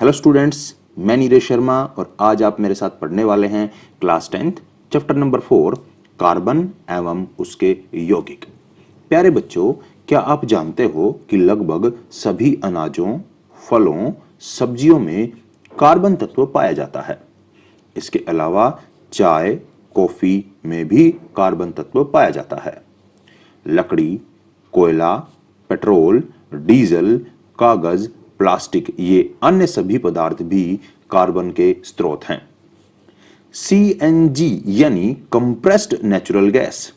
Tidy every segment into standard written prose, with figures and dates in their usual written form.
Hello students, मैं नीरज शर्मा और आज आप मेरे साथ पढ़ने वाले हैं class 10th chapter number 4 carbon एवं उसके यौगिक। प्यारे बच्चों, क्या आप जानते हो कि लगभग सभी अनाजों, फलों, सब्जियों में कार्बन तत्व पाया जाता है। इसके अलावा चाय, कॉफी में भी कार्बन तत्व पाया जाता है। लकड़ी, कोयला, पेट्रोल, डीजल, कागज, प्लास्टिक ये अन्य सभी पदार्थ भी कार्बन के स्रोत हैं। सीएनजी यानी कंप्रेस्ड नेचुरल गैस,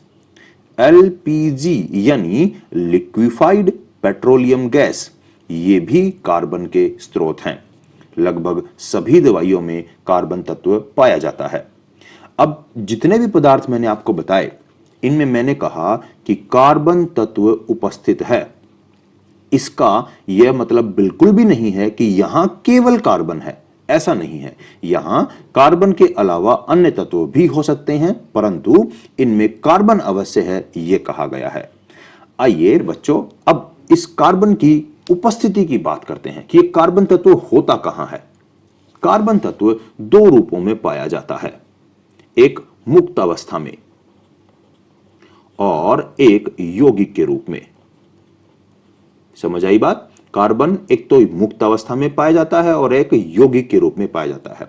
एलपीजी यानी लिक्विफाइड पेट्रोलियम गैस, ये भी कार्बन के स्रोत हैं। लगभग सभी दवाइयों में कार्बन तत्व पाया जाता है। अब जितने भी पदार्थ मैंने आपको बताए, इनमें मैंने कहा कि कार्बन तत्व उपस्थित है। इसका यह मतलब बिल्कुल भी नहीं है कि यहां केवल कार्बन है, ऐसा नहीं है। यहां कार्बन के अलावा अन्य तत्व भी हो सकते हैं, परंतु इनमें कार्बन अवश्य है, यह कहा गया है। आइए बच्चों, अब इस कार्बन की उपस्थिति की बात करते हैं कि यह कार्बन तत्व होता कहां है। कार्बन तत्व दो रूपों में पाया जाता है, एक मुक्त अवस्था में और एक यौगिक के रूप में। समझ आई बात? कार्बन एक तो मुक्त अवस्था में पाया जाता है और एक यौगिक के रूप में पाया जाता है।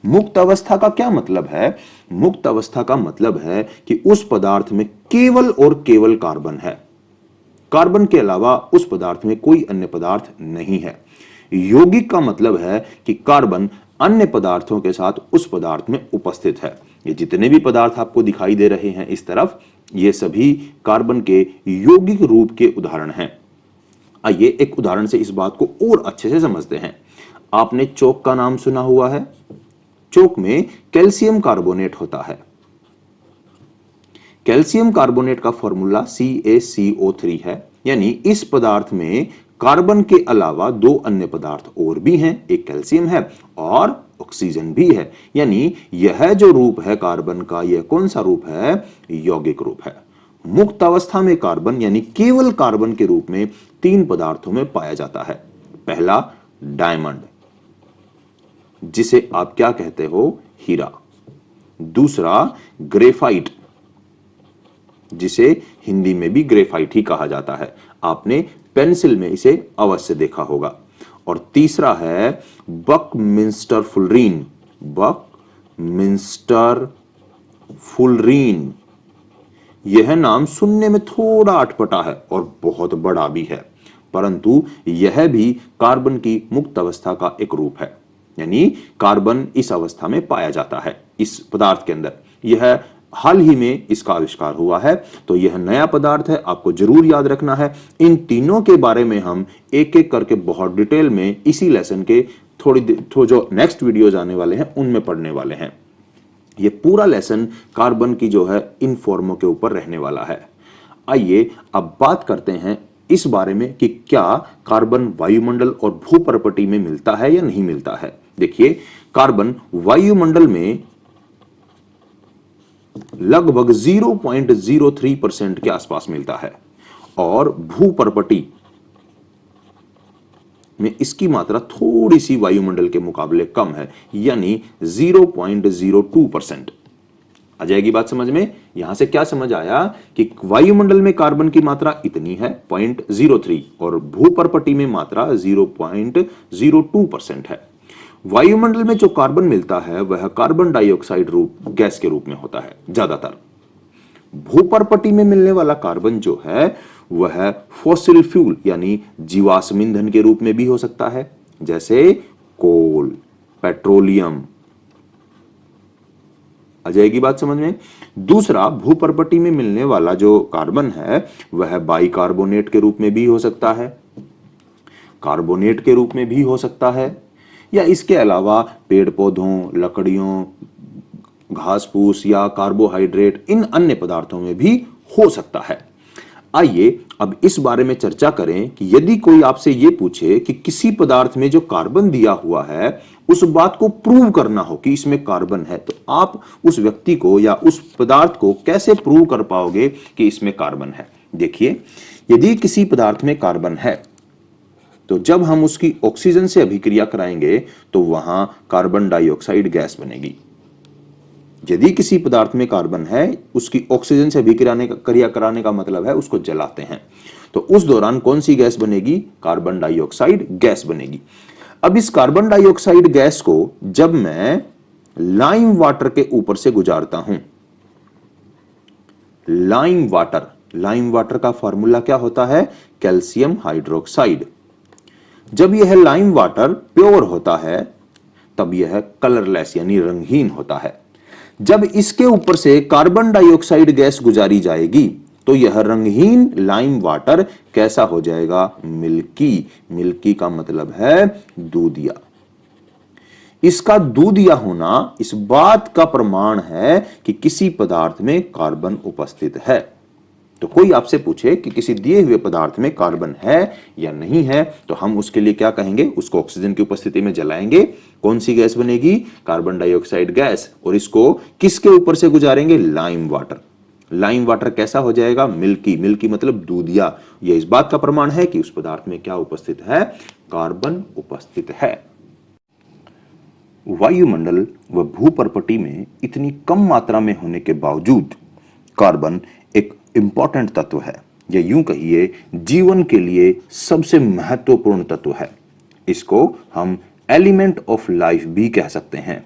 मुक्त अवस्था का क्या मतलब है? मुक्त अवस्था का मतलब है कि उस पदार्थ में केवल और केवल कार्बन है। कार्बन के अलावा उस पदार्थ में कोई अन्य पदार्थ नहीं है। यौगिक का मतलब है कि कार्बन अन्य पदार्थों के साथ उस पदार्थ में उपस्थित है। ये जितने भी पदार्थ आपको दिखाई दे रहे हैं इस तरफ, ये सभी कार्बन के यौगिक रूप के उदाहरण हैं। आइए एक उदाहरण से इस बात को और अच्छे से समझते हैं। आपने चौक का नाम सुना हुआ है। चौक में कैल्शियम कार्बोनेट होता है। कैल्शियम कार्बोनेट का फॉर्मूला CaCO3 है, यानी इस पदार्थ में कार्बन के अलावा दो अन्य पदार्थ और भी हैं, एक कैल्शियम है और ऑक्सीजन भी है। यानी यह जो रूप है कार्बन का, यह कौन सा रूप है? यौगिक रूप है। मुक्त अवस्था में कार्बन यानी केवल कार्बन के रूप में तीन पदार्थों में पाया जाता है। पहला डायमंड, जिसे आप क्या कहते हो? हीरा। दूसरा ग्रेफाइट, जिसे हिंदी में भी ग्रेफाइट ही कहा जाता है। आपने पेंसिल में इसे अवश्य देखा होगा। और तीसरा है बकमिंस्टर फुलरीन। बकमिंस्टर फुलरीन, यह नाम सुनने में थोड़ा अटपटा है और बहुत बड़ा भी है, परंतु यह भी कार्बन की मुक्त अवस्था का एक रूप है। यानी कार्बन इस अवस्था में पाया जाता है इस पदार्थ के अंदर। यह हाल ही में इसका आविष्कार हुआ है, तो यह नया पदार्थ है, आपको जरूर याद रखना है। इन तीनों के बारे में हम एक एक करके बहुत डिटेल में इसी लेसन के जो नेक्स्ट वीडियोज आने वाले हैं उनमें पढ़ने वाले हैं। ये पूरा लेसन कार्बन की जो है इन फॉर्मों के ऊपर रहने वाला है। आइए अब बात करते हैं इस बारे में कि क्या कार्बन वायुमंडल और भूपर्पटी में मिलता है या नहीं मिलता है। देखिए, कार्बन वायुमंडल में लगभग 0.03% के आसपास मिलता है और भूपर्पटी में इसकी मात्रा थोड़ी सी वायुमंडल के मुकाबले कम है, यानी 0.02%। आ जाएगी बात समझ में? यहां से क्या समझ आया कि वायुमंडल में कार्बन की मात्रा इतनी है 0.03 और भूपर्पटी में मात्रा 0.02% है। वायुमंडल में जो कार्बन मिलता है वह कार्बन डाइऑक्साइड रूप गैस के रूप में होता है ज्यादातर। भूपर्पटी में मिलने वाला कार्बन जो है वह फॉसिल फ्यूल यानी जीवाश्म ईंधन के रूप में भी हो सकता है, जैसे कोल, पेट्रोलियम। आ जाएगी बात समझ में? दूसरा, भूपर्पटी में मिलने वाला जो कार्बन है वह बाइकार्बोनेट के रूप में भी हो सकता है, कार्बोनेट के रूप में भी हो सकता है, या इसके अलावा पेड़ पौधों, लकड़ियों, घास फूस या कार्बोहाइड्रेट इन अन्य पदार्थों में भी हो सकता है। आइए अब इस बारे में चर्चा करें कि यदि कोई आपसे यह पूछे कि किसी पदार्थ में जो कार्बन दिया हुआ है उस बात को प्रूव करना हो कि इसमें कार्बन है, तो आप उस व्यक्ति को या उस पदार्थ को कैसे प्रूव कर पाओगे कि इसमें कार्बन है। देखिए, यदि किसी पदार्थ में कार्बन है तो जब हम उसकी ऑक्सीजन से अभिक्रिया कराएंगे तो वहां कार्बन डाइऑक्साइड गैस बनेगी। यदि किसी पदार्थ में कार्बन है, उसकी ऑक्सीजन से अभिक्रिया कराने का मतलब है उसको जलाते हैं, तो उस दौरान कौन सी गैस बनेगी? कार्बन डाइऑक्साइड गैस बनेगी। अब इस कार्बन डाइऑक्साइड गैस को जब मैं लाइम वाटर के ऊपर से गुजारता हूं, लाइम वाटर का फॉर्मूला क्या होता है? Calcium hydroxide. जब यह लाइम वाटर प्योर होता है तब यह कलरलेस यानी रंगहीन होता है। जब इसके ऊपर से कार्बन डाइऑक्साइड गैस गुजारी जाएगी तो यह रंगहीन लाइम वाटर कैसा हो जाएगा? मिल्की। मिल्की का मतलब है दूधिया। इसका दूधिया होना इस बात का प्रमाण है कि किसी पदार्थ में कार्बन उपस्थित है। तो कोई आपसे पूछे कि किसी दिए हुए पदार्थ में कार्बन है या नहीं है, तो हम उसके लिए क्या कहेंगे? उसको ऑक्सीजन की उपस्थिति में जलाएंगे, कौन सी गैस बनेगी? Carbon dioxide gas. और इसको किसके ऊपर से गुजारेंगे? Lime water. लाइम वाटर कैसा हो जाएगा? मिल्की। मिल्की मतलब दूधिया। यह इस बात का प्रमाण है कि उस पदार्थ में क्या उपस्थित है? कार्बन उपस्थित है। वायुमंडल व भूपर्पटी में इतनी कम मात्रा में होने के बावजूद कार्बन एक इंपॉर्टेंट तत्व है, या यूं कहिए जीवन के लिए सबसे महत्वपूर्ण तत्व है। इसको हम एलिमेंट ऑफ लाइफ भी कह सकते हैं।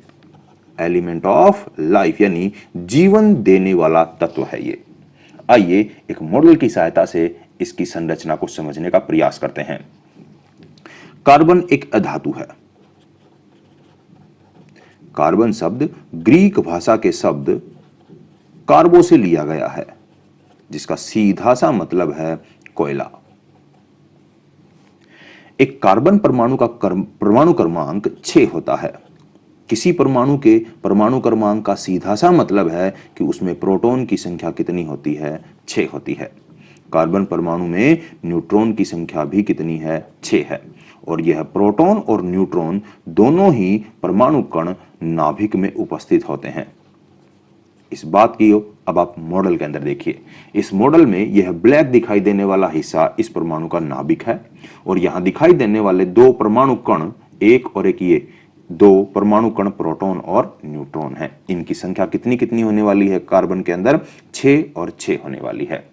एलिमेंट ऑफ लाइफ यानी जीवन देने वाला तत्व है ये। आइए एक मॉडल की सहायता से इसकी संरचना को समझने का प्रयास करते हैं। कार्बन एक अधातु है। कार्बन शब्द ग्रीक भाषा के शब्द कार्बो से लिया गया है, जिसका सीधा सा मतलब है कोयला। एक कार्बन परमाणु का परमाणु क्रमांक 6 होता है। किसी परमाणु के परमाणु क्रमांक का सीधा सा मतलब है कि उसमें प्रोटॉन की संख्या कितनी होती है? 6 होती है। कार्बन परमाणु में न्यूट्रॉन की संख्या भी कितनी है? 6 है। और यह प्रोटॉन और न्यूट्रॉन दोनों ही परमाणु कण नाभिक में उपस्थित होते हैं। इस बात की अब आप मॉडल के अंदर देखिए। इस मॉडल में यह ब्लैक दिखाई देने वाला हिस्सा इस परमाणु का नाभिक है, और यहां दिखाई देने वाले दो परमाणु कण, एक और एक, ये दो परमाणु कण प्रोटॉन और न्यूट्रॉन है। इनकी संख्या कितनी कितनी होने वाली है कार्बन के अंदर? 6 और 6 होने वाली है।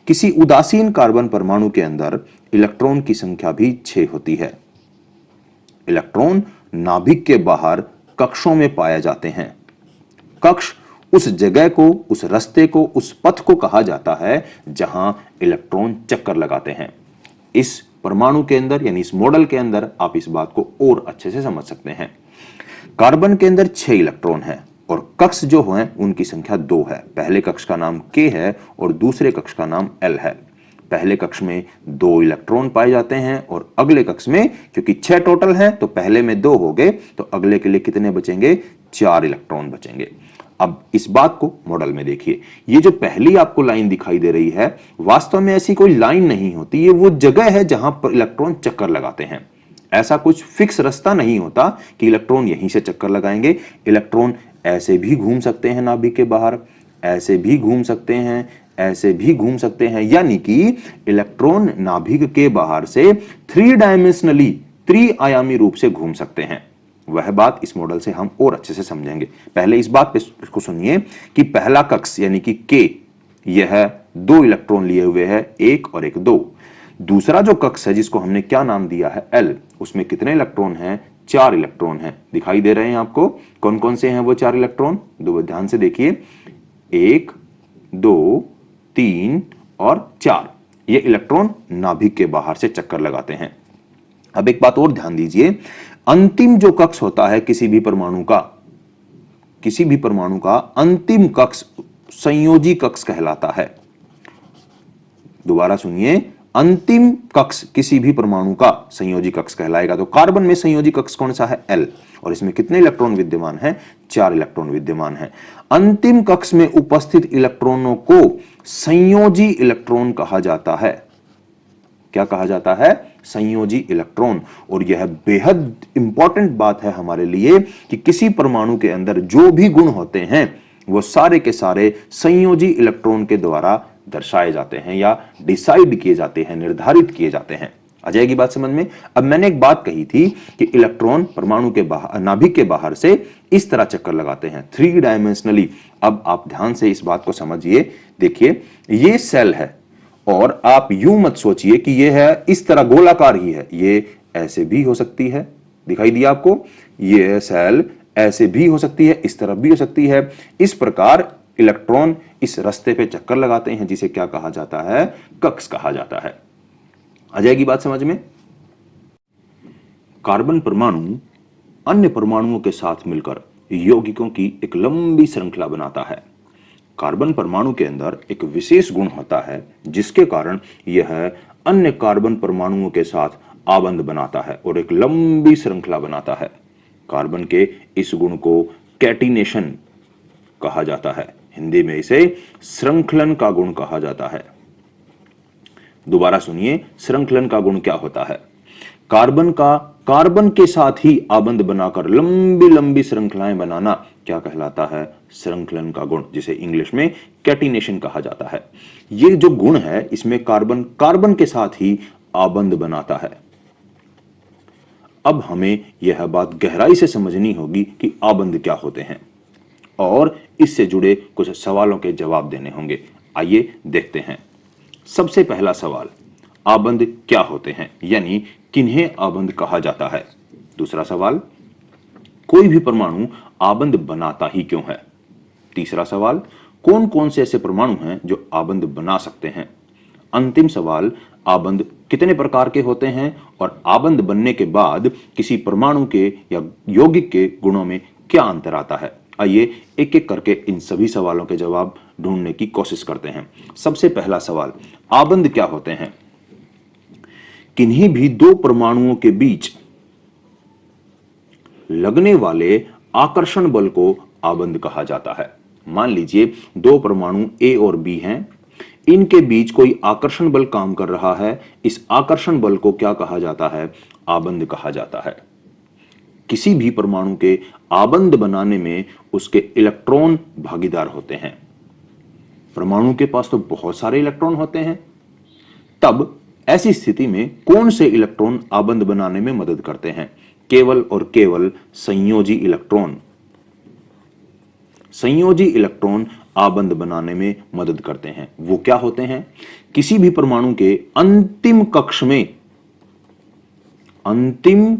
किसी उदासीन कार्बन परमाणु के अंदर इलेक्ट्रॉन की संख्या भी 6 होती है। इलेक्ट्रॉन नाभिक के बाहर कक्षों में पाए जाते हैं। कक्ष उस जगह को, उस रास्ते को, उस पथ को कहा जाता है जहां इलेक्ट्रॉन चक्कर लगाते हैं। इस परमाणु के अंदर यानी इस मॉडल के अंदर आप इस बात को और अच्छे से समझ सकते हैं। कार्बन के अंदर 6 इलेक्ट्रॉन है और कक्ष जो हैं उनकी संख्या 2 है। पहले कक्ष का नाम K है और दूसरे कक्ष का नाम L है। पहले कक्ष में 2 इलेक्ट्रॉन पाए जाते हैं और अगले कक्ष में, क्योंकि 6 टोटल हैं तो पहले में 2 हो गए, तो अगले के लिए कितने बचेंगे? 4 इलेक्ट्रॉन बचेंगे। अब इस बात को मॉडल में देखिए। ये जो पहली आपको लाइन दिखाई दे रही है, वास्तव में ऐसी कोई लाइन नहीं होती, ये वो जगह है जहां पर इलेक्ट्रॉन चक्कर लगाते हैं। ऐसा कुछ फिक्स रास्ता नहीं होता कि इलेक्ट्रॉन यहीं से चक्कर लगाएंगे। इलेक्ट्रॉन ऐसे भी घूम सकते हैं नाभिक के बाहर, ऐसे भी घूम सकते हैं, ऐसे भी घूम सकते हैं, यानी कि इलेक्ट्रॉन नाभिक के बाहर से 3 डायमेंशनली, त्रिआयामी रूप से घूम सकते हैं। वह बात इस मॉडल से हम और अच्छे से समझेंगे। पहले इस बात को सुनिए कि पहला कक्ष यानी कि K, यह 2 इलेक्ट्रॉन लिए हुए है, 1 और 1, 2। दूसरा जो कक्ष है जिसको हमने क्या नाम दिया है? L, उसमें कितने इलेक्ट्रॉन हैं? 4 इलेक्ट्रॉन हैं। दिखाई दे रहे हैं आपको? कौन कौन से हैं वो 4 इलेक्ट्रॉन? दो ध्यान से देखिए, 1, 2, 3 और 4। ये इलेक्ट्रॉन नाभिक के बाहर से चक्कर लगाते हैं। अब एक बात और ध्यान दीजिए, अंतिम जो कक्ष होता है किसी भी परमाणु का अंतिम कक्ष संयोजी कक्ष कहलाता है। दोबारा सुनिए, अंतिम कक्ष किसी भी परमाणु का संयोजी कक्ष कहलाएगा। तो कार्बन में संयोजी कक्ष कौन सा है? L, और इसमें कितने इलेक्ट्रॉन विद्यमान हैं? 4 इलेक्ट्रॉन विद्यमान हैं। अंतिम कक्ष में उपस्थित इलेक्ट्रॉनों को संयोजी इलेक्ट्रॉन कहा जाता है। क्या कहा जाता है? संयोजी इलेक्ट्रॉन। और यह बेहद इंपॉर्टेंट बात है हमारे लिए कि किसी परमाणु के अंदर जो भी गुण होते हैं वो सारे के सारे संयोजी इलेक्ट्रॉन के द्वारा दर्शाए जाते हैं या डिसाइड किए जाते हैं, निर्धारित किए जाते हैं। आ जाएगी बात समझ में। अब मैंने एक बात कही थी कि इलेक्ट्रॉन परमाणु के बाहर, नाभिक के बाहर से इस तरह चक्कर लगाते हैं 3 डायमेंशनली। अब आप ध्यान से इस बात को समझिए। देखिए ये सेल है और आप यूं मत सोचिए कि ये है इस तरह गोलाकार ही है, ये ऐसे भी हो सकती है, दिखाई दिया आपको। ये सेल ऐसे भी हो सकती है, इस तरफ भी हो सकती है। इस प्रकार इलेक्ट्रॉन इस रास्ते पे चक्कर लगाते हैं जिसे क्या कहा जाता है, कक्ष कहा जाता है। आ जाएगी बात समझ में। कार्बन परमाणु अन्य परमाणुओं के साथ मिलकर यौगिकों की एक लंबी श्रृंखला बनाता है। कार्बन परमाणु के अंदर एक विशेष गुण होता है जिसके कारण यह अन्य कार्बन परमाणुओं के साथ आबंध बनाता है और एक लंबी श्रृंखला बनाता है। कार्बन के इस गुण को कैटिनेशन कहा जाता है, हिंदी में इसे श्रृंखलन का गुण कहा जाता है। दोबारा सुनिए, श्रृंखलन का गुण क्या होता है? कार्बन के साथ ही आबंध बनाकर लंबी लंबी श्रृंखलाएं बनाना क्या कहलाता है? श्रृंखलन का गुण, जिसे इंग्लिश में कैटिनेशन कहा जाता है। ये जो गुण है इसमें कार्बन के साथ ही आबंध बनाता है। अब हमें यह बात गहराई से समझनी होगी कि आबंध क्या होते हैं और इससे जुड़े कुछ सवालों के जवाब देने होंगे। आइए देखते हैं। सबसे पहला सवाल, आबंध क्या होते हैं, यानी किन्हें आबंध कहा जाता है? दूसरा सवाल, कोई भी परमाणु आबंध बनाता ही क्यों है? तीसरा सवाल, कौन कौन से ऐसे परमाणु हैं जो आबंध बना सकते हैं? अंतिम सवाल, आबंध कितने प्रकार के होते हैं और आबंध बनने के बाद किसी परमाणु के या यौगिक के गुणों में क्या अंतर आता है? आइए एक एक करके इन सभी सवालों के जवाब ढूंढने की कोशिश करते हैं। सबसे पहला सवाल, आबंध क्या होते हैं? किन्हीं भी दो परमाणुओं के बीच लगने वाले आकर्षण बल को आबंध कहा जाता है। मान लीजिए दो परमाणु ए और बी हैं, इनके बीच कोई आकर्षण बल काम कर रहा है, इस आकर्षण बल को क्या कहा जाता है? आबंध कहा जाता है। किसी भी परमाणु के आबंध बनाने में उसके इलेक्ट्रॉन भागीदार होते हैं। परमाणु के पास तो बहुत सारे इलेक्ट्रॉन होते हैं, तब ऐसी स्थिति में कौन से इलेक्ट्रॉन आबंध बनाने में मदद करते हैं? केवल और केवल संयोजी इलेक्ट्रॉन। संयोजी इलेक्ट्रॉन आबंध बनाने में मदद करते हैं। वो क्या होते हैं? किसी भी परमाणु के अंतिम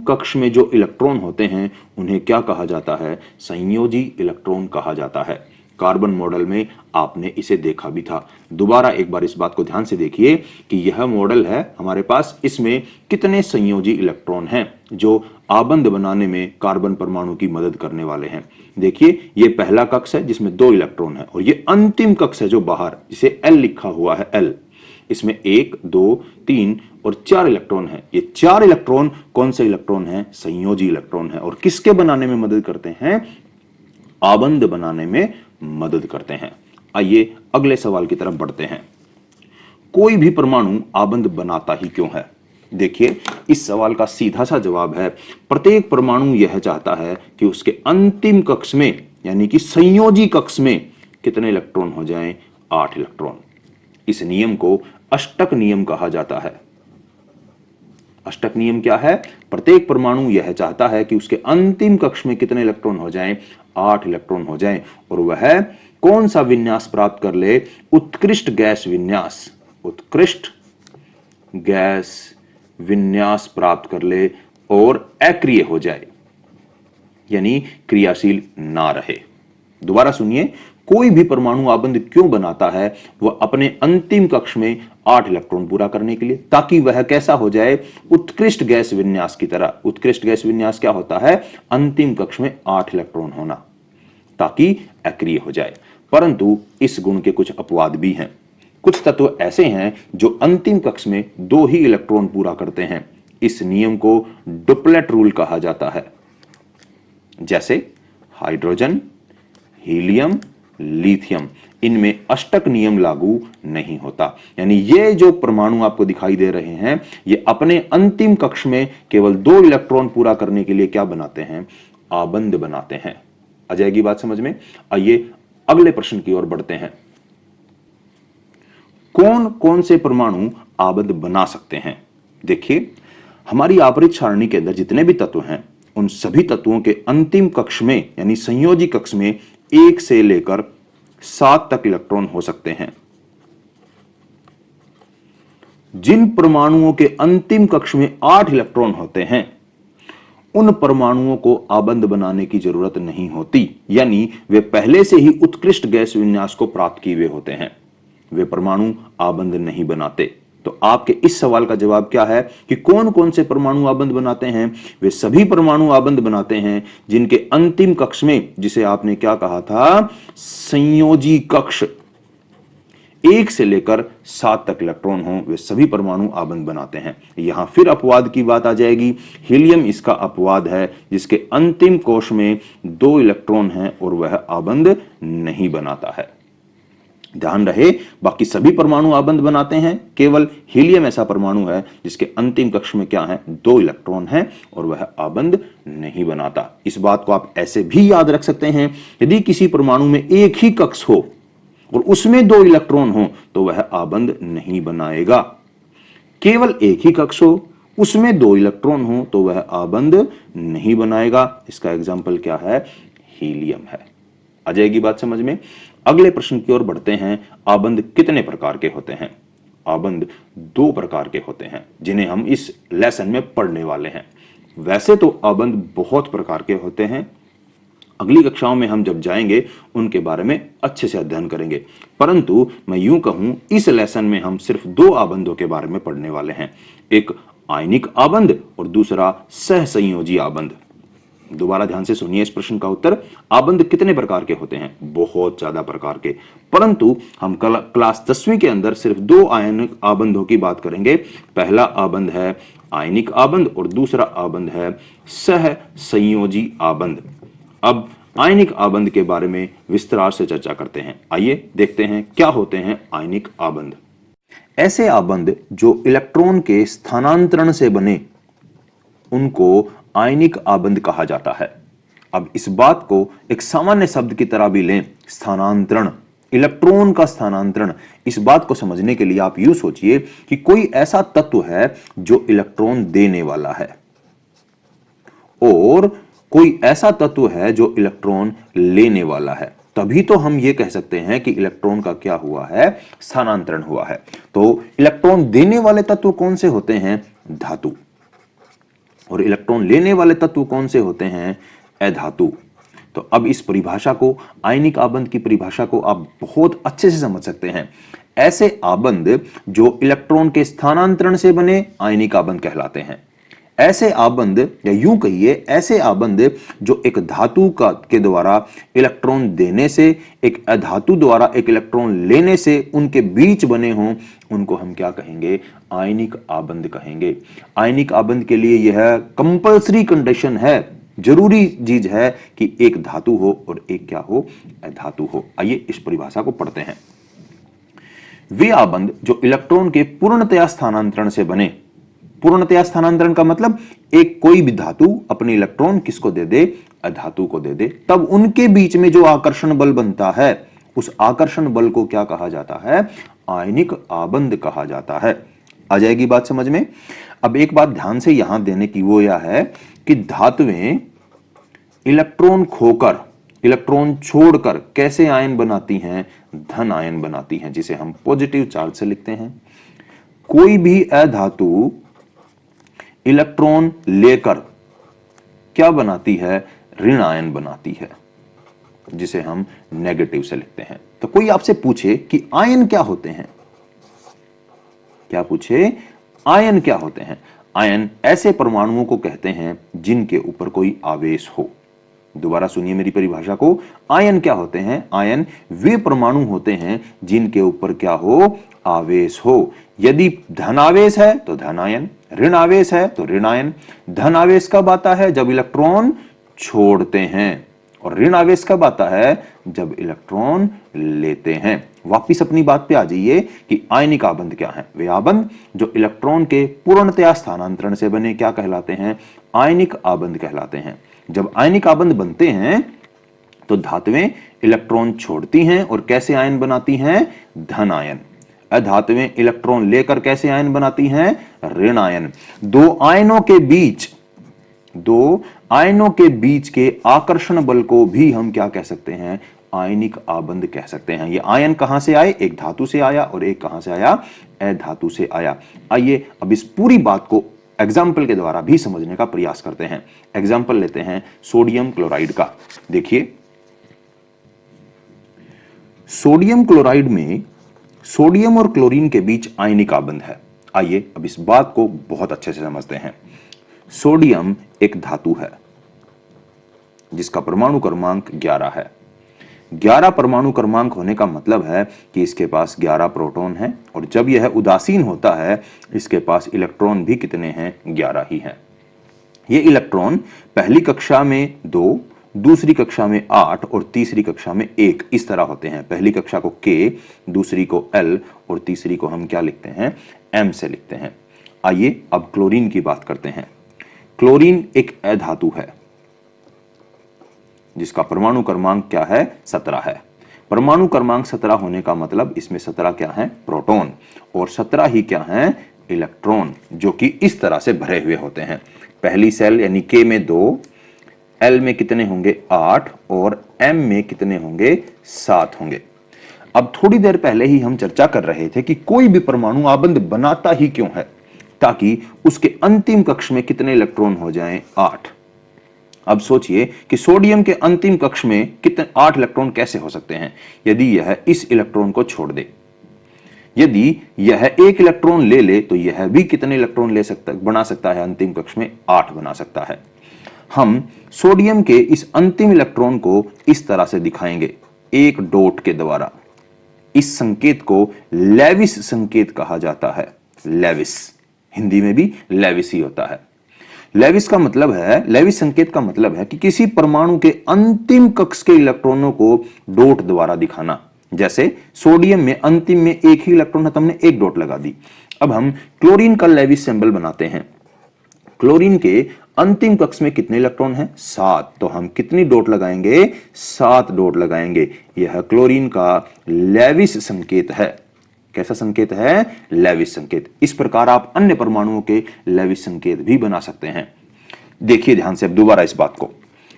कक्ष में जो इलेक्ट्रॉन होते हैं उन्हें क्या कहा जाता है? संयोजी इलेक्ट्रॉन कहा जाता है। कार्बन मॉडल में आपने इसे देखा भी था। दोबारा एक बार इस बात को ध्यान से देखिए कि यह मॉडल है हमारे पास, इसमें कितने संयोजी इलेक्ट्रॉन हैं जो आबंध बनाने में कार्बन परमाणु की मदद करने वाले हैं। देखिए ये पहला कक्ष है जिसमें 2 इलेक्ट्रॉन है और ये अंतिम कक्ष है जो बाहर, जिसे L लिखा हुआ है, L, इसमें 1 2 3 और 4 इलेक्ट्रॉन है। ये 4 इलेक्ट्रॉन कौन से इलेक्ट्रॉन है? संयोजी इलेक्ट्रॉन है। और किसके बनाने में मदद करते हैं? आबंध बनाने में मदद करते हैं। आइए अगले सवाल की तरफ बढ़ते हैं। कोई भी परमाणु आबंध बनाता ही क्यों है? देखिए इस सवाल का सीधा सा जवाब है, प्रत्येक परमाणु यह चाहता है कि उसके अंतिम कक्ष में, यानी कि संयोजी कक्ष में कितने इलेक्ट्रॉन हो जाएं? 8 इलेक्ट्रॉन। इस नियम को अष्टक नियम कहा जाता है। अष्टक नियम क्या है? प्रत्येक परमाणु यह चाहता है कि उसके अंतिम कक्ष में कितने इलेक्ट्रॉन हो जाएं? 8 इलेक्ट्रॉन हो जाएं। और वह कौन सा विन्यास प्राप्त कर ले? उत्कृष्ट गैस विन्यास। उत्कृष्ट गैस विन्यास प्राप्त कर ले और अक्रिय हो जाए, यानी क्रियाशील ना रहे। दोबारा सुनिए, कोई भी परमाणु आबंध क्यों बनाता है? वह अपने अंतिम कक्ष में 8 इलेक्ट्रॉन पूरा करने के लिए, ताकि वह कैसा हो जाए? उत्कृष्ट गैस विन्यास की तरह। उत्कृष्ट गैस विन्यास क्या होता है? अंतिम कक्ष में 8 इलेक्ट्रॉन होना, ताकि अक्रिय हो जाए। परंतु इस गुण के कुछ अपवाद भी हैं। कुछ तत्व ऐसे हैं जो अंतिम कक्ष में 2 ही इलेक्ट्रॉन पूरा करते हैं। इस नियम को डुप्लेट रूल कहा जाता है। जैसे हाइड्रोजन, हीलियम, लिथियम, इनमें अष्टक नियम लागू नहीं होता। यानी ये जो परमाणु आपको दिखाई दे रहे हैं, ये अपने अंतिम कक्ष में केवल 2 इलेक्ट्रॉन पूरा करने के लिए क्या बनाते हैं? आबंध बनाते हैं। आ जाएगी बात समझ में। आइए अगले प्रश्न की ओर बढ़ते हैं। कौन कौन से परमाणु आबंध बना सकते हैं? देखिए, हमारी आवर्त सारणी के अंदर जितने भी तत्व हैं, उन सभी तत्वों के अंतिम कक्ष में यानी संयोजी कक्ष में 1 से लेकर 7 तक इलेक्ट्रॉन हो सकते हैं। जिन परमाणुओं के अंतिम कक्ष में 8 इलेक्ट्रॉन होते हैं, उन परमाणुओं को आबंध बनाने की जरूरत नहीं होती, यानी वे पहले से ही उत्कृष्ट गैस विन्यास को प्राप्त किए हुए होते हैं। वे परमाणु आबंध नहीं बनाते। तो आपके इस सवाल का जवाब क्या है कि कौन कौन से परमाणु आबंध बनाते हैं? वे सभी परमाणु आबंध बनाते हैं जिनके अंतिम कक्ष में, जिसे आपने क्या कहा था, संयोजी कक्ष, 1 से लेकर 7 तक इलेक्ट्रॉन हो, वे सभी परमाणु आबंध बनाते हैं। यहां फिर अपवाद की बात आ जाएगी। हीलियम इसका अपवाद है, जिसके अंतिम कोश में 2 इलेक्ट्रॉन हैं और वह आबंध नहीं बनाता है। ध्यान रहे, बाकी सभी परमाणु आबंध बनाते हैं, केवल हीलियम ऐसा परमाणु है जिसके अंतिम कक्ष में क्या है, 2 इलेक्ट्रॉन हैं और वह आबंध नहीं बनाता। इस बात को आप ऐसे भी याद रख सकते हैं, यदि किसी परमाणु में एक ही कक्ष हो और उसमें 2 इलेक्ट्रॉन हो तो वह आबंध नहीं बनाएगा। केवल एक ही कक्ष हो, उसमें 2 इलेक्ट्रॉन हो तो वह आबंध नहीं बनाएगा। इसका एग्जाम्पल क्या है, हीलियम है। आ जाएगी बात समझ में। अगले प्रश्न की ओर बढ़ते हैं। आबंध कितने प्रकार के होते हैं? आबंध 2 प्रकार के होते हैं जिन्हें हम इस लेसन में पढ़ने वाले हैं। वैसे तो आबंध बहुत प्रकार के होते हैं, अगली कक्षाओं में हम जब जाएंगे उनके बारे में अच्छे से अध्ययन करेंगे, परंतु मैं यूं कहूं इस लेसन में हम सिर्फ 2 आबंधों के बारे में पढ़ने वाले हैं, एक आयनिक आबंध और दूसरा सहसंयोजी आबंध। दोबारा ध्यान से सुनिए इस प्रश्न का उत्तर। आबंध कितने प्रकार के होते हैं? बहुत ज्यादा प्रकार के, परंतु हम क्लास 10वीं के अंदर सिर्फ 2 आयनिक आबंधों की बात करेंगे। पहला आबंध है आयनिक आबंध और दूसरा आबंध है सहसंयोजी आबंध। अब आयनिक आबंध के बारे में विस्तार से चर्चा करते हैं। आइए देखते हैं क्या होते हैं आयनिक आबंध। ऐसे आबंध जो इलेक्ट्रॉन के स्थानांतरण से बने उनको आयनिक आबंध कहा जाता है। अब इस बात को एक सामान्य शब्द की तरह भी लें, स्थानांतरण, इलेक्ट्रॉन का स्थानांतरण। इस बात को समझने के लिए आप यूं सोचिए कि कोई ऐसा तत्व है जो इलेक्ट्रॉन देने वाला है और कोई ऐसा तत्व है जो इलेक्ट्रॉन लेने वाला है, तभी तो हम ये कह सकते हैं कि इलेक्ट्रॉन का क्या हुआ है, स्थानांतरण हुआ है। तो इलेक्ट्रॉन देने वाले तत्व कौन से होते हैं? धातु। और इलेक्ट्रॉन लेने वाले तत्व कौन से होते हैं? अधातु। तो अब इस परिभाषा को, आयनिक आबंध की परिभाषा को आप बहुत अच्छे से समझ सकते हैं। ऐसे आबंध जो इलेक्ट्रॉन के स्थानांतरण से बने आयनिक आबंध कहलाते हैं। ऐसे आबंध, या यूं कहिए ऐसे आबंध जो एक धातु के द्वारा इलेक्ट्रॉन देने से, एक अधातु द्वारा एक इलेक्ट्रॉन लेने से उनके बीच बने हों, उनको हम क्या कहेंगे? आयनिक आबंध कहेंगे। आयनिक आबंध के लिए यह कंपल्सरी कंडीशन है, जरूरी चीज है कि एक धातु हो और एक क्या हो? अधातु हो। आइए इस परिभाषा को पढ़ते हैं। वे आबंध जो इलेक्ट्रॉन के पूर्णतया स्थानांतरण से बने, पूर्णतया स्थानांतरण का मतलब एक कोई भी धातु अपने इलेक्ट्रॉन किसको दे दे? अधातु को दे दे, तब उनके बीच में जो आकर्षण बल बनता है उस आकर्षण बल को क्या कहा जाता है? आयनिक आबंध कहा जाता है। आ जाएगी बात समझ में। अब एक बात ध्यान से यहां देने की, वो यह है कि धातुएं इलेक्ट्रॉन खोकर, इलेक्ट्रॉन छोड़कर कैसे आयन बनाती हैं? धन आयन बनाती हैं, जिसे हम पॉजिटिव चार्ज से लिखते हैं। कोई भी अधातु इलेक्ट्रॉन लेकर क्या बनाती है? ऋण आयन बनाती है, जिसे हम नेगेटिव से लिखते हैं। तो कोई आपसे पूछे कि आयन क्या होते हैं? क्या पूछे? आयन क्या होते हैं? आयन ऐसे परमाणुओं को कहते हैं जिनके ऊपर कोई आवेश हो। दोबारा सुनिए मेरी परिभाषा को। आयन क्या होते हैं? आयन वे परमाणु होते हैं जिनके ऊपर क्या हो? आवेश हो। यदि धन आवेश है तो धन आयन, ऋण आवेश है तो ऋण आयन। धन आवेश कब आता है? जब इलेक्ट्रॉन छोड़ते हैं, और ऋण आवेश कब आता है? जब इलेक्ट्रॉन लेते हैं। वापिस अपनी बात पे आ जाइए कि आयनिक आबंध क्या है। वे आबंध जो इलेक्ट्रॉन के पूर्णतया स्थानांतरण से बने क्या कहलाते हैं? आयनिक आबंध कहलाते हैं। जब आयनिक आबंध बनते हैं तो धातुएं इलेक्ट्रॉन छोड़ती हैं और कैसे आयन बनाती हैं? धन आयन। अधातुएं इलेक्ट्रॉन लेकर कैसे आयन बनाती हैं? ऋण आयन। दो आयनों के बीच के आकर्षण बल को भी हम क्या कह सकते हैं? आयनिक आबंध कह सकते हैं। ये आयन कहां से आए? एक धातु से आया और एक कहां से आया? अधातु से आया। आइए अब इस पूरी बात को एग्जाम्पल के द्वारा भी समझने का प्रयास करते हैं। एग्जाम्पल लेते हैं सोडियम क्लोराइड का। देखिए, सोडियम क्लोराइड में सोडियम और क्लोरीन के बीच आयनिक आबंध है। आइए अब इस बात को बहुत अच्छे से समझते हैं। सोडियम एक धातु है जिसका परमाणु क्रमांक 11 है। 11 परमाणु क्रमांक होने का मतलब है कि इसके पास 11 प्रोटॉन हैं, और जब यह उदासीन होता है इसके पास इलेक्ट्रॉन भी कितने हैं? 11 ही हैं। ये इलेक्ट्रॉन पहली कक्षा में 2, दूसरी कक्षा में 8 और तीसरी कक्षा में 1 इस तरह होते हैं। पहली कक्षा को K, दूसरी को L और तीसरी को हम क्या लिखते हैं? M से लिखते हैं। आइए अब क्लोरीन की बात करते हैं। क्लोरीन एक अधातु है जिसका परमाणु क्रमांक क्या है? 17 है। परमाणु क्रमांक 17 होने का मतलब इसमें 17 क्या है? प्रोटॉन, और 17 ही क्या है? इलेक्ट्रॉन, जो कि इस तरह से भरे हुए होते हैं। पहली सेल यानी K में 2, L में कितने होंगे? 8 और M में कितने होंगे? 7 होंगे। अब थोड़ी देर पहले ही हम चर्चा कर रहे थे कि कोई भी परमाणु आबंध बनाता ही क्यों है? ताकि उसके अंतिम कक्ष में कितने इलेक्ट्रॉन हो जाएं? 8। अब सोचिए कि सोडियम के अंतिम कक्ष में कितने 8 इलेक्ट्रॉन कैसे हो सकते हैं? यदि यह इस इलेक्ट्रॉन को छोड़ दे, यदि यह एक इलेक्ट्रॉन ले ले, तो यह भी कितने इलेक्ट्रॉन ले सकता बना सकता है? अंतिम कक्ष में 8 बना सकता है। हम सोडियम के इस अंतिम इलेक्ट्रॉन को इस तरह से दिखाएंगे, एक डॉट के द्वारा। इस संकेत को लेविस संकेत कहा जाता है। लेविस, हिंदी में भी लेविस ही होता है। लेविस संकेत का मतलब है कि किसी परमाणु के अंतिम कक्ष के इलेक्ट्रॉनों को डॉट द्वारा दिखाना। जैसे सोडियम में अंतिम में एक ही इलेक्ट्रॉन है तो हमने एक डॉट लगा दी। अब हम क्लोरीन का लेविस सिंबल बनाते हैं। क्लोरीन के अंतिम कक्ष में कितने इलेक्ट्रॉन हैं? 7। तो हम कितनी डॉट लगाएंगे? 7 डॉट लगाएंगे। यह क्लोरीन का लेविस संकेत है। कैसा संकेत है? लेविस संकेत। इस प्रकार आप अन्य परमाणुओं के लेविस संकेत भी बना सकते हैं। देखिए ध्यान से अब दोबारा इस बात को।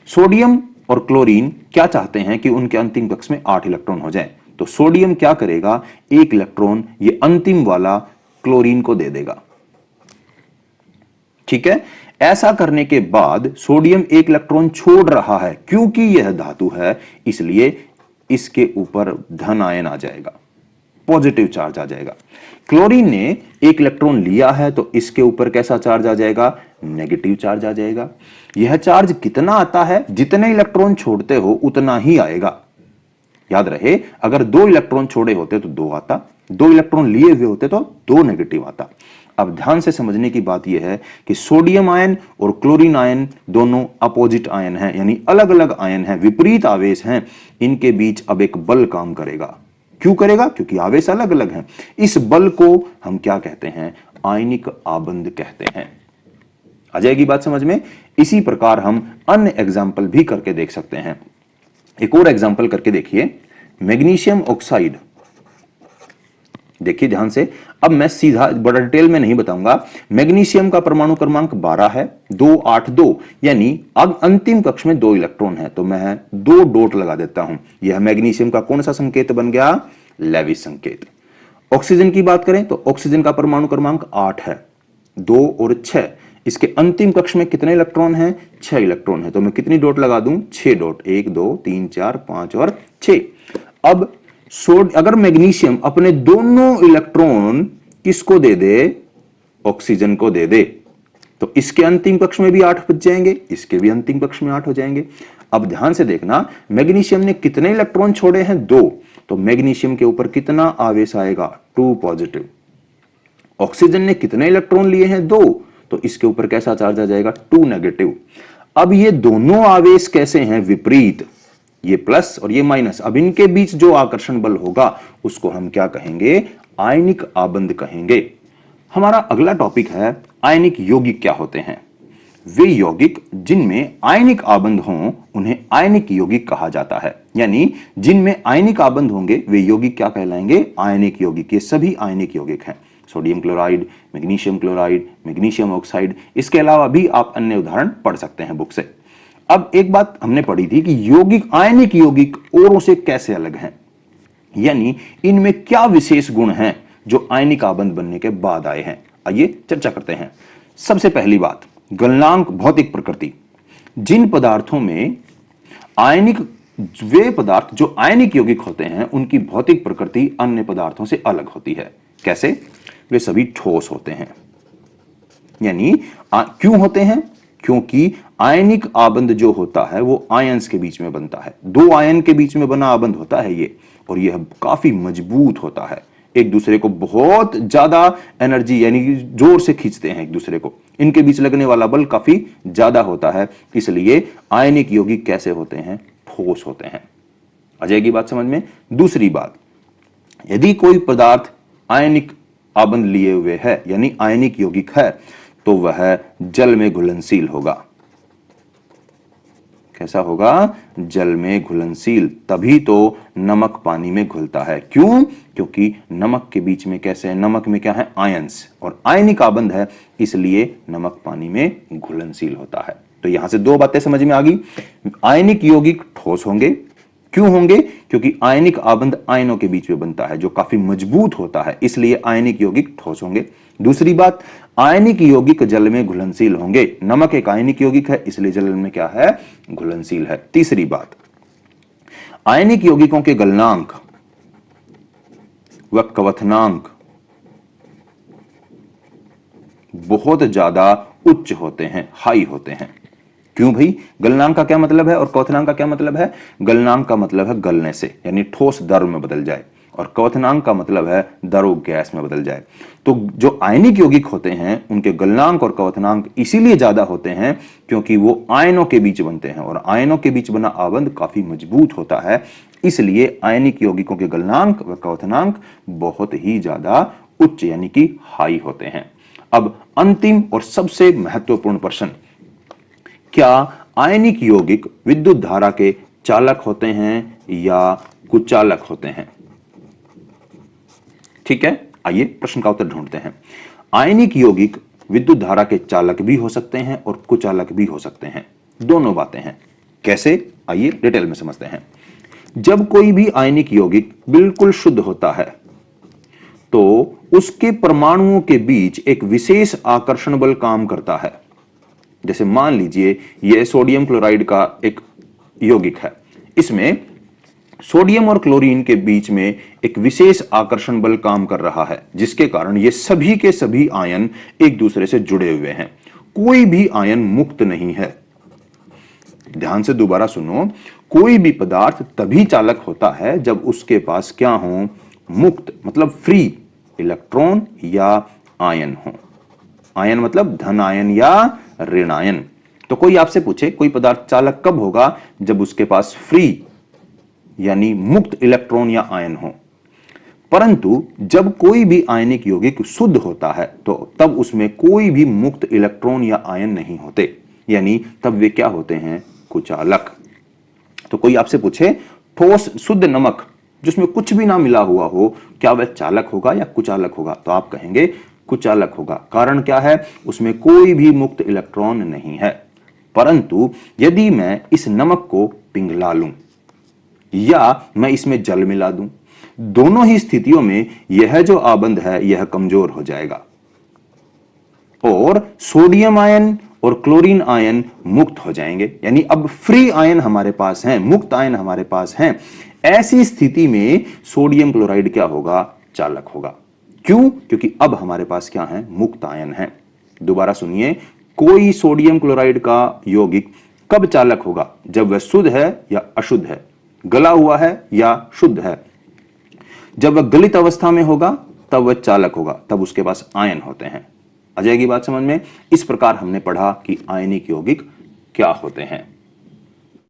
सोडियम और क्लोरीन क्या चाहते हैं? कि उनके अंतिम कक्ष में 8 इलेक्ट्रॉन हो जाएं। तो सोडियम क्या करेगा? एक इलेक्ट्रॉन ये अंतिम वाला क्लोरीन को दे देगा। ठीक है। ऐसा करने के बाद सोडियम एक इलेक्ट्रॉन छोड़ रहा है, क्योंकि यह धातु है इसलिए इसके ऊपर धन आयन आ जाएगा, पॉजिटिव चार्ज आ जाएगा। क्लोरीन ने एक इलेक्ट्रॉन लिया है तो इसके ऊपर कैसा चार्ज आ जाएगा? नेगेटिव चार्ज आ जाएगा। यह चार्ज कितना आता है? जितने इलेक्ट्रॉन छोड़ते हो उतना ही आएगा। याद रहे, अगर 2 इलेक्ट्रॉन छोड़े होते तो 2 आता, 2 इलेक्ट्रॉन लिए हुए होते तो 2 नेगेटिव आता। अब ध्यान से समझने की बात यह है कि सोडियम आयन और क्लोरीन आयन दोनों अपोजिट आयन हैं, यानी अलग अलग आयन हैं, विपरीत आवेश हैं। इनके बीच अब एक बल काम करेगा। क्यों करेगा? क्योंकि आवेश अलग अलग हैं। इस बल को हम क्या कहते हैं? आयनिक आबंध कहते हैं। आ जाएगी बात समझ में? इसी प्रकार हम अन्य एग्जाम्पल भी करके देख सकते हैं। एक और एग्जाम्पल करके देखिए, मैग्नीशियम ऑक्साइड। देखिए ध्यान से, अब मैं सीधा बड़ा डिटेल में नहीं बताऊंगा। मैग्नीशियम का परमाणु क्रमांक 12 है, 2 8 2, यानी अब अंतिम कक्ष में 2 इलेक्ट्रॉन है, तो मैं 2 डॉट लगा देता हूं। यह मैग्नीशियम का कौन सा संकेत बन गया? लेविस संकेत। ऑक्सीजन की बात करें तो ऑक्सीजन का परमाणु क्रमांक 8 है, 2 और 6। इसके अंतिम कक्ष में कितने इलेक्ट्रॉन हैं? 6 इलेक्ट्रॉन है, तो मैं कितनी डॉट लगा दूं? 6 डॉट, 1 2 3 4 5 और 6। अब अगर मैग्नीशियम अपने दोनों इलेक्ट्रॉन किसको दे दे? ऑक्सीजन को दे दे, तो इसके अंतिम कक्ष में भी 8 बच जाएंगे, इसके भी अंतिम कक्ष में 8 हो जाएंगे। अब ध्यान से देखना, मैग्नीशियम ने कितने इलेक्ट्रॉन छोड़े हैं? 2। तो मैग्नीशियम के ऊपर कितना आवेश आएगा? 2 पॉजिटिव। ऑक्सीजन ने कितने इलेक्ट्रॉन लिए हैं? 2। तो इसके ऊपर कैसा चार्ज आ जाएगा? 2 नेगेटिव। अब ये दोनों आवेश कैसे हैं? विपरीत, ये प्लस और ये माइनस। अब इनके बीच जो आकर्षण बल होगा उसको हम क्या कहेंगे? आयनिक आबंध कहेंगे। हमारा अगला टॉपिक है आयनिक यौगिक क्या होते हैं। वे यौगिक जिनमें आयनिक आबंध हों उन्हें आयनिक यौगिक कहा जाता है। यानी जिनमें आयनिक आबंध होंगे वे यौगिक क्या कहलाएंगे? आयनिक यौगिक। ये सभी आयनिक यौगिक हैं। सोडियम क्लोराइड, मैग्नीशियम ऑक्साइड, इसके अलावा भी आप अन्य उदाहरण पढ़ सकते हैं बुक से। अब एक बात हमने पढ़ी थी कि यौगिक, आयनिक यौगिक औरों से कैसे अलग हैं, यानी इनमें क्या विशेष गुण हैं जो आयनिक आबंध बनने के बाद आए हैं। आइए चर्चा करते हैं। सबसे पहली बात, गलनांक, भौतिक प्रकृति। जिन पदार्थों में आयनिक, वे पदार्थ जो आयनिक यौगिक होते हैं उनकी भौतिक प्रकृति अन्य पदार्थों से अलग होती है। कैसे? वे सभी ठोस होते हैं। यानी क्यों होते हैं? क्योंकि आयनिक आबंध जो होता है वो आयंस के बीच में बनता है। दो आयन के बीच में बना आबंध होता है ये, और यह काफी मजबूत होता है। एक दूसरे को बहुत ज्यादा एनर्जी यानी जोर से खींचते हैं एक दूसरे को। इनके बीच लगने वाला बल काफी ज्यादा होता है, इसलिए आयनिक यौगिक कैसे होते हैं? ठोस होते हैं। आ जाएगी बात समझ में। दूसरी बात, यदि कोई पदार्थ आयनिक आबंध लिए हुए है यानी आयनिक यौगिक है तो वह जल में घुलनशील होगा। कैसा होगा? जल में घुलनशील। तभी तो नमक पानी में घुलता है। क्यों? क्योंकि नमक के बीच में कैसे है? नमक में क्या है? आयंस, और आयनिक आबंध है, इसलिए नमक पानी में घुलनशील होता है। तो यहां से दो बातें समझ में आ गई। आयनिक यौगिक ठोस होंगे। क्यों होंगे? क्योंकि आयनिक आबंध आयनों के बीच में बनता है जो काफी मजबूत होता है, इसलिए आयनिक यौगिक ठोस होंगे। दूसरी बात, आयनिक यौगिक जल में घुलनशील होंगे। नमक एक आयनिक यौगिक है, इसलिए जल में क्या है? घुलनशील है। तीसरी बात, आयनिक यौगिकों के गलनांक व क्वथनांक बहुत ज्यादा उच्च होते हैं, हाई होते हैं। क्यों भाई? गलनांक का क्या मतलब है और क्वथनांक का क्या मतलब है? गलनांक का मतलब है गलने से, यानी ठोस द्रव में बदल जाए, और क्वथनांक का मतलब है द्रव गैस में बदल जाए। तो जो आयनिक यौगिक होते हैं उनके गलनांक और क्वथनांक इसीलिए ज्यादा होते हैं क्योंकि वो आयनों के बीच बनते हैं, और आयनों के बीच बना आबंध काफी मजबूत होता है, इसलिए आयनिक यौगिकों के गलनांक व क्वथनांक बहुत ही ज्यादा उच्च यानी कि हाई होते हैं। अब अंतिम और सबसे महत्वपूर्ण प्रश्न, क्या आयनिक यौगिक विद्युत धारा के चालक होते हैं या कुचालक होते हैं? ठीक है, आइए प्रश्न का उत्तर ढूंढते हैं। आयनिक यौगिक विद्युत धारा के चालक भी हो सकते हैं और कुचालक भी हो सकते हैं। दोनों बातें हैं। कैसे? आइए डिटेल में समझते हैं। जब कोई भी आयनिक यौगिक बिल्कुल शुद्ध होता है तो उसके परमाणुओं के बीच एक विशेष आकर्षण बल काम करता है। जैसे मान लीजिए यह सोडियम क्लोराइड का एक यौगिक है, इसमें सोडियम और क्लोरीन के बीच में एक विशेष आकर्षण बल काम कर रहा है, जिसके कारण ये सभी के सभी आयन एक दूसरे से जुड़े हुए हैं। कोई भी आयन मुक्त नहीं है। ध्यान से दोबारा सुनो, कोई भी पदार्थ तभी चालक होता है जब उसके पास क्या हो? मुक्त मतलब फ्री इलेक्ट्रॉन या आयन हो। आयन मतलब धन आयन या ऋण आयन। तो कोई आपसे पूछे कोई पदार्थ चालक कब होगा? जब उसके पास फ्री यानी मुक्त इलेक्ट्रॉन या आयन हो। परंतु जब कोई भी आयनिक यौगिक शुद्ध होता है तो तब उसमें कोई भी मुक्त इलेक्ट्रॉन या आयन नहीं होते, यानी तब वे क्या होते हैं? कुचालक। तो कोई आपसे पूछे ठोस शुद्ध नमक जिसमें कुछ भी ना मिला हुआ हो, क्या वह चालक होगा या कुचालक होगा? तो आप कहेंगे कुचालक होगा। कारण क्या है? उसमें कोई भी मुक्त इलेक्ट्रॉन नहीं है। परंतु यदि मैं इस नमक को पिघला लूं या मैं इसमें जल मिला दूं, दोनों ही स्थितियों में यह जो आबंध है यह कमजोर हो जाएगा और सोडियम आयन और क्लोरीन आयन मुक्त हो जाएंगे। यानी अब फ्री आयन हमारे पास हैं, मुक्त आयन हमारे पास हैं। ऐसी स्थिति में सोडियम क्लोराइड क्या होगा? चालक होगा। क्यों? क्योंकि अब हमारे पास क्या है? मुक्त आयन है। दोबारा सुनिए, कोई सोडियम क्लोराइड का यौगिक कब चालक होगा? जब वह शुद्ध है या अशुद्ध है, गला हुआ है या शुद्ध है। जब वह गलित अवस्था में होगा तब वह चालक होगा, तब उसके पास आयन होते हैं। आ जाएगी बात समझ में। इस प्रकार हमने पढ़ा कि आयनिक यौगिक क्या होते हैं।